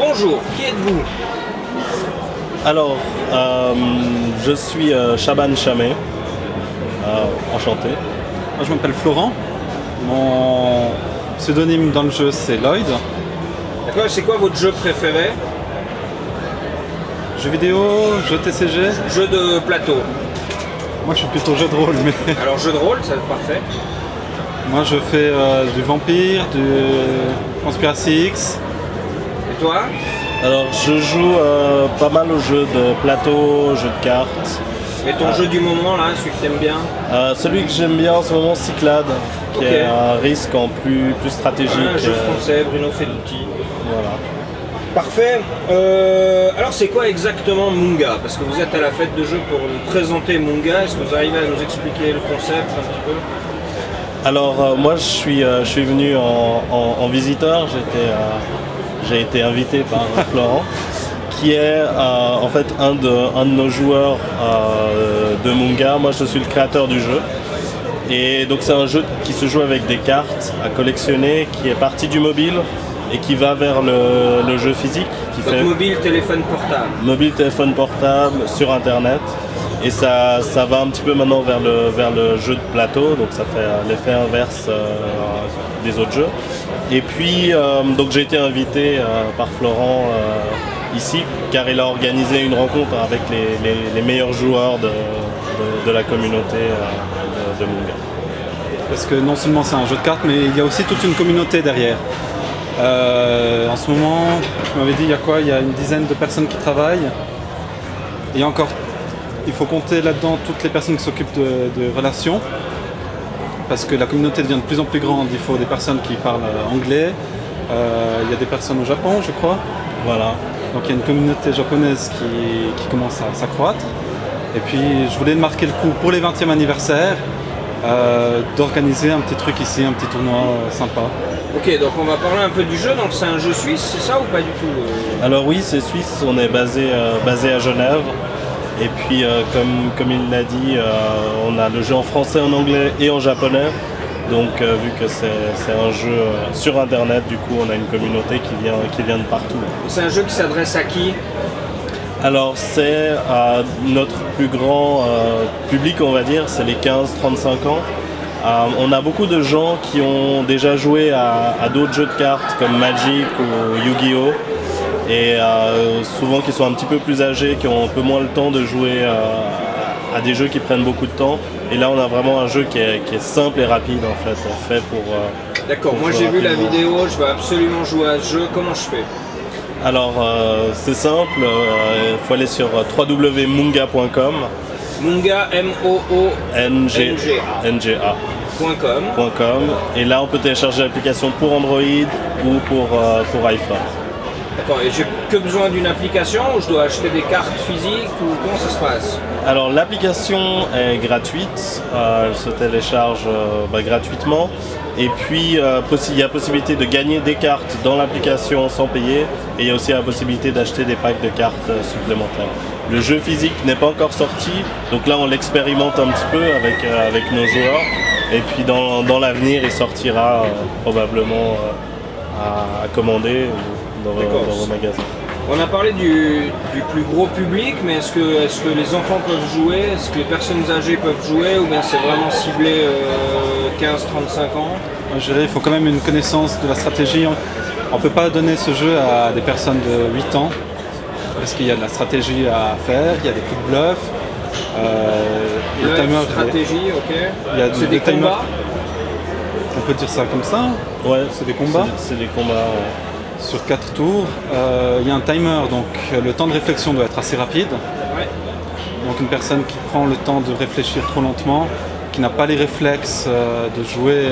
Bonjour, qui êtes-vous? Alors, je suis Shaban Chamé, enchanté. Moi, je m'appelle Florent. Mon pseudonyme dans le jeu, c'est Lloyd. D'accord, c'est quoi votre jeu préféré? Jeux vidéo, jeux TCG. Jeu de plateau. Moi, je suis plutôt jeu de rôle, mais Alors jeu de rôle, c'est parfait. moi, je fais du Vampire, du Conspiracy X. Et toi? Alors, je joue pas mal aux jeux de plateau, jeux de cartes. Et ton jeu du moment là, celui que t'aimes bien? Celui que j'aime bien en ce moment, Cyclade, qui Ok. est un risque en plus stratégique. Un jeu français, Bruno Feduti. Voilà. Parfait. Alors c'est quoi exactement Munga? Parce que vous êtes à la fête de jeu pour nous présenter Munga. Est-ce que vous arrivez à nous expliquer le concept un petit peu? Alors, moi, je suis venu en visiteur. J'ai été invité par Florent, qui est en fait un de nos joueurs de Munga. Moi, je suis le créateur du jeu. Et donc, c'est un jeu qui se joue avec des cartes à collectionner, qui est parti du mobile et qui va vers le jeu physique. Donc mobile, téléphone portable. Mobile, téléphone portable, sur internet. Et ça va un petit peu maintenant vers le jeu de plateau, donc ça fait l'effet inverse des autres jeux. Et puis, donc j'ai été invité par Florent ici, car il a organisé une rencontre avec les meilleurs joueurs de la communauté de Munga. Parce que non seulement c'est un jeu de cartes, mais il y a aussi toute une communauté derrière. En ce moment, tu m'avais dit, il y a quoi? Il y a une dizaine de personnes qui travaillent. Et encore, il faut compter là-dedans toutes les personnes qui s'occupent de relations. Parce que la communauté devient de plus en plus grande. Il faut des personnes qui parlent anglais. Il y a des personnes au Japon, je crois. Voilà. Donc il y a une communauté japonaise qui commence à s'accroître. Et puis je voulais marquer le coup pour les 20e anniversaires, d'organiser un petit truc ici, un petit tournoi sympa. Ok, donc on va parler un peu du jeu. Donc c'est un jeu suisse, c'est ça ou pas du tout? Alors oui, c'est suisse, on est basé à Genève. Et puis comme il l'a dit, on a le jeu en français, en anglais et en japonais. Donc vu que c'est un jeu sur internet, du coup on a une communauté qui vient de partout. C'est un jeu qui s'adresse à qui? Alors c'est notre plus grand public, on va dire, c'est les 15-35 ans. On a beaucoup de gens qui ont déjà joué à d'autres jeux de cartes comme Magic ou Yu-Gi-Oh! Et souvent qui sont un petit peu plus âgés, qui ont un peu moins le temps de jouer à des jeux qui prennent beaucoup de temps. Et là on a vraiment un jeu qui est simple et rapide en fait pour... D'accord, moi j'ai vu la vidéo, je veux absolument jouer à ce jeu, comment je fais? Alors c'est simple, il faut aller sur www.munga.com. Munga, Nga.com. Et là on peut télécharger l'application pour Android ou pour iPhone. D'accord, et j'ai que besoin d'une application ou je dois acheter des cartes physiques ou comment ça se passe? Alors l'application est gratuite, elle se télécharge gratuitement. Et puis il y a possibilité de gagner des cartes dans l'application sans payer. Et il y a aussi la possibilité d'acheter des packs de cartes supplémentaires. Le jeu physique n'est pas encore sorti, donc là on l'expérimente un petit peu avec nos joueurs. Et puis dans l'avenir il sortira probablement à commander dans vos magasins. On a parlé du plus gros public, mais est-ce que les enfants peuvent jouer? Est-ce que les personnes âgées peuvent jouer? Ou bien c'est vraiment ciblé 15-35 ans? Je dirais qu'il faut quand même une connaissance de la stratégie. On ne peut pas donner ce jeu à des personnes de 8 ans, parce qu'il y a de la stratégie à faire, il y a des coups de bluff. Le timer, stratégie, ok. C'est des combats? On peut dire ça comme ça. Ouais, c'est des combats. C'est des combats. Sur 4 tours, il y a un timer, donc le temps de réflexion doit être assez rapide. Ouais. Donc une personne qui prend le temps de réfléchir trop lentement, qui n'a pas les réflexes de jouer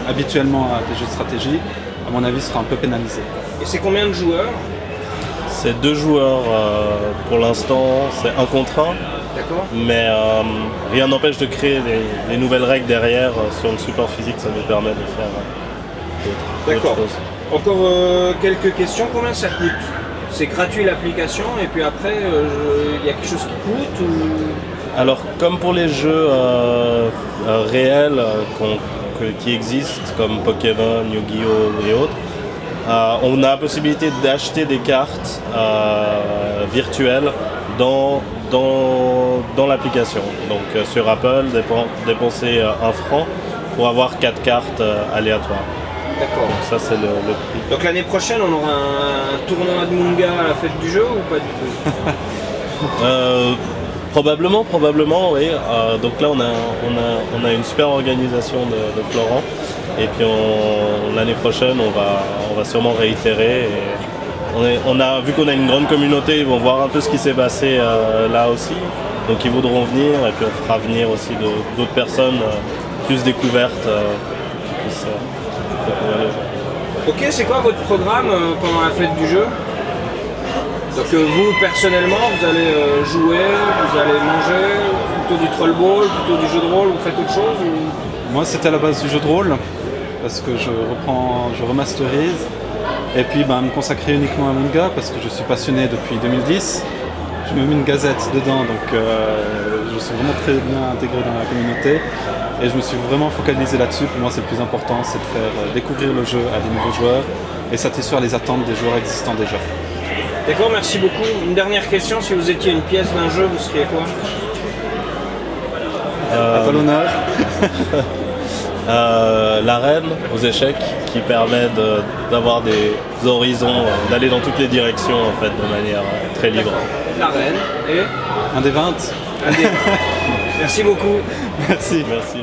habituellement à des jeux de stratégie, à mon avis sera un peu pénalisée. Et c'est combien de joueurs? C'est 2 joueurs pour l'instant, c'est 1 contre 1. D'accord. Mais rien n'empêche de créer des nouvelles règles derrière sur le support physique, ça nous permet de faire d'autres choses. Encore quelques questions, combien ça coûte? C'est gratuit l'application et puis après il y a quelque chose qui coûte ou... Alors comme pour les jeux réels qui existent comme Pokémon, Yu-Gi-Oh! Et autres, on a la possibilité d'acheter des cartes virtuelles dans l'application. Donc sur Apple, dépenser 1 franc pour avoir 4 cartes aléatoires. D'accord. Donc ça c'est le prix. Donc l'année prochaine, on aura un tournoi de Munga à la fête du jeu ou pas du tout? Probablement, oui. Donc là, on a une super organisation de Florent. Et puis l'année prochaine, on va sûrement réitérer. Et vu qu'on a une grande communauté, ils vont voir un peu ce qui s'est passé là aussi. Donc ils voudront venir et puis on fera venir aussi d'autres personnes plus découvertes qui puissent découvrir le jeu. Ok, c'est quoi votre programme pendant la fête du jeu? Donc vous, personnellement, vous allez jouer, vous allez manger, plutôt du troll ball, plutôt du jeu de rôle, vous faites autre chose ou... Moi, c'était à la base du jeu de rôle, parce que je remasterise, et puis me consacrer uniquement à Munga, parce que je suis passionné depuis 2010. Je me mets une gazette dedans, donc je suis vraiment très bien intégré dans la communauté, et je me suis vraiment focalisé là-dessus. Pour moi, c'est le plus important, c'est de faire découvrir le jeu à des nouveaux joueurs, et satisfaire les attentes des joueurs existants déjà. D'accord, merci beaucoup. Une dernière question, si vous étiez une pièce d'un jeu, vous seriez quoi? À pas l'honneur. L'arène aux échecs qui permet d'avoir des horizons, d'aller dans toutes les directions en fait, de manière très libre. L'arène et Un des 20. un des... Merci beaucoup. Merci. Merci.